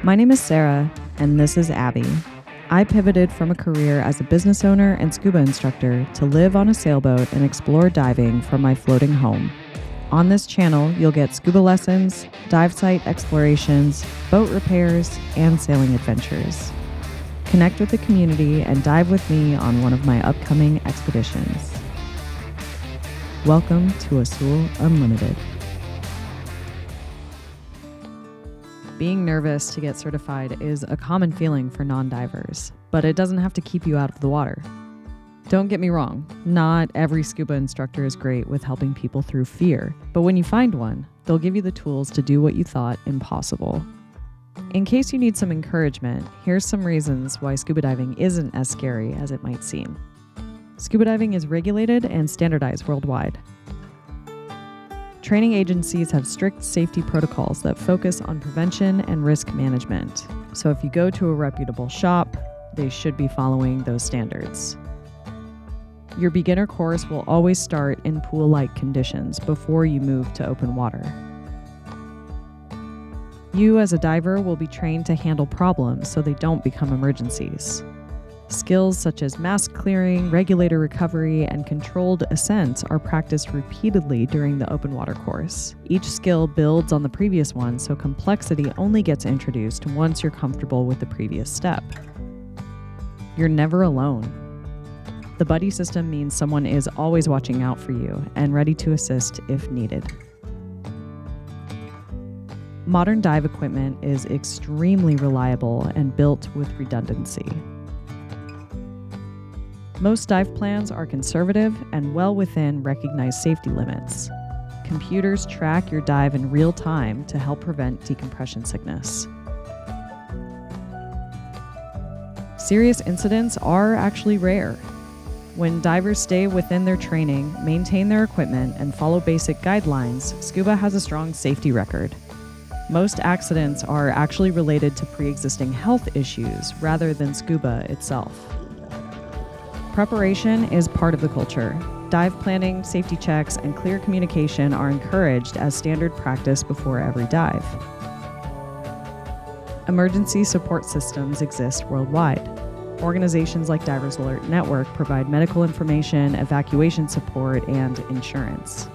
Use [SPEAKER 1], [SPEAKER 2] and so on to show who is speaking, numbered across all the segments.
[SPEAKER 1] My name is Sarah, and this is Abby. I pivoted from a career as a business owner and scuba instructor to live on a sailboat and explore diving from my floating home. On this channel, you'll get scuba lessons, dive site explorations, boat repairs, and sailing adventures. Connect with the community and dive with me on one of my upcoming expeditions. Welcome to Azul Unlimited. Being nervous to get certified is a common feeling for non-divers, but it doesn't have to keep you out of the water. Don't get me wrong, not every scuba instructor is great with helping people through fear, but when you find one, they'll give you the tools to do what you thought impossible. In case you need some encouragement, here's some reasons why scuba diving isn't as scary as it might seem. Scuba diving is regulated and standardized worldwide. Training agencies have strict safety protocols that focus on prevention and risk management. So if you go to a reputable shop, they should be following those standards. Your beginner course will always start in pool-like conditions before you move to open water. You as a diver will be trained to handle problems so they don't become emergencies. Skills such as mask clearing, regulator recovery, and controlled ascents are practiced repeatedly during the open water course. Each skill builds on the previous one, so complexity only gets introduced once you're comfortable with the previous step. You're never alone. The buddy system means someone is always watching out for you and ready to assist if needed. Modern dive equipment is extremely reliable and built with redundancy. Most dive plans are conservative and well within recognized safety limits. Computers track your dive in real time to help prevent decompression sickness. Serious incidents are actually rare. When divers stay within their training, maintain their equipment, and follow basic guidelines, scuba has a strong safety record. Most accidents are actually related to pre-existing health issues rather than scuba itself. Preparation is part of the culture. Dive planning, safety checks, and clear communication are encouraged as standard practice before every dive. Emergency support systems exist worldwide. Organizations like Divers Alert Network provide medical information, evacuation support, and insurance.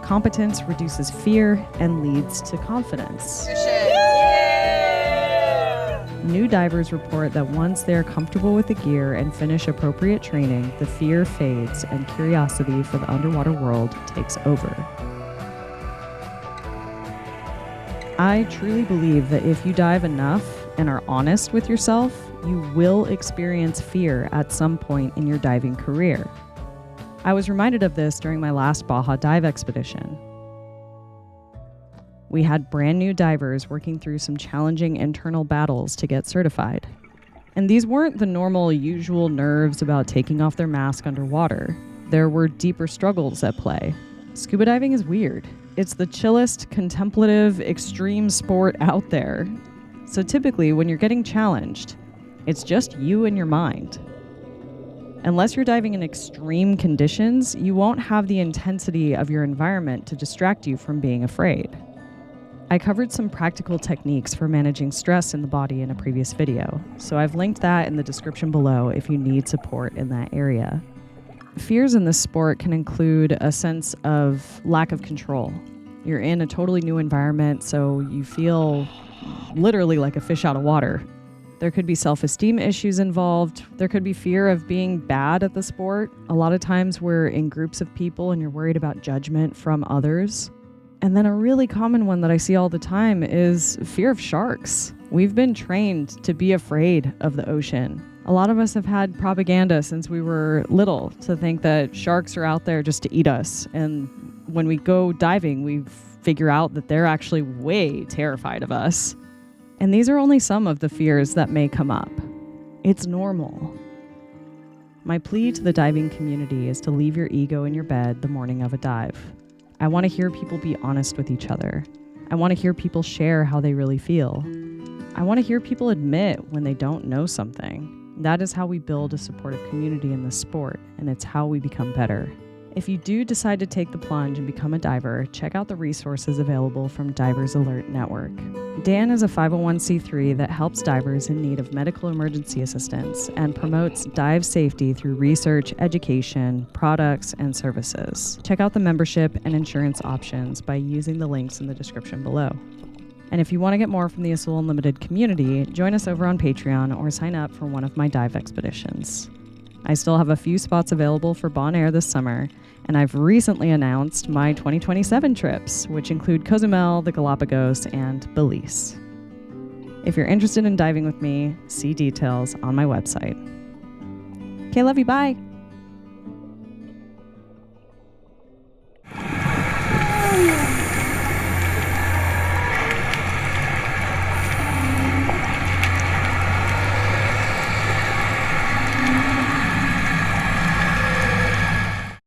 [SPEAKER 1] Competence reduces fear and leads to confidence. New divers report that once they are comfortable with the gear and finish appropriate training, the fear fades and curiosity for the underwater world takes over. I truly believe that if you dive enough and are honest with yourself, you will experience fear at some point in your diving career. I was reminded of this during my last Baja dive expedition. We had brand new divers working through some challenging internal battles to get certified. And these weren't the normal, usual nerves about taking off their mask underwater. There were deeper struggles at play. Scuba diving is weird. It's the chillest, contemplative, extreme sport out there. So typically, when you're getting challenged, it's just you and your mind. Unless you're diving in extreme conditions, you won't have the intensity of your environment to distract you from being afraid. I covered some practical techniques for managing stress in the body in a previous video, so I've linked that in the description below if you need support in that area. Fears in this sport can include a sense of lack of control. You're in a totally new environment, so you feel literally like a fish out of water. There could be self-esteem issues involved. There could be fear of being bad at the sport. A lot of times we're in groups of people and you're worried about judgment from others. And then a really common one that I see all the time is fear of sharks. We've been trained to be afraid of the ocean. A lot of us have had propaganda since we were little to think that sharks are out there just to eat us. And when we go diving, we figure out that they're actually way terrified of us. And these are only some of the fears that may come up. It's normal. My plea to the diving community is to leave your ego in your bed the morning of a dive. I want to hear people be honest with each other. I want to hear people share how they really feel. I want to hear people admit when they don't know something. That is how we build a supportive community in this sport, and it's how we become better. If you do decide to take the plunge and become a diver, check out the resources available from Divers Alert Network. DAN is a 501c3 that helps divers in need of medical emergency assistance and promotes dive safety through research, education, products, and services. Check out the membership and insurance options by using the links in the description below. And if you want to get more from the Azul Unlimited community, join us over on Patreon or sign up for one of my dive expeditions. I still have a few spots available for Bon Air this summer, and I've recently announced my 2027 trips, which include Cozumel, the Galapagos, and Belize. If you're interested in diving with me, see details on my website. Okay, love you, bye!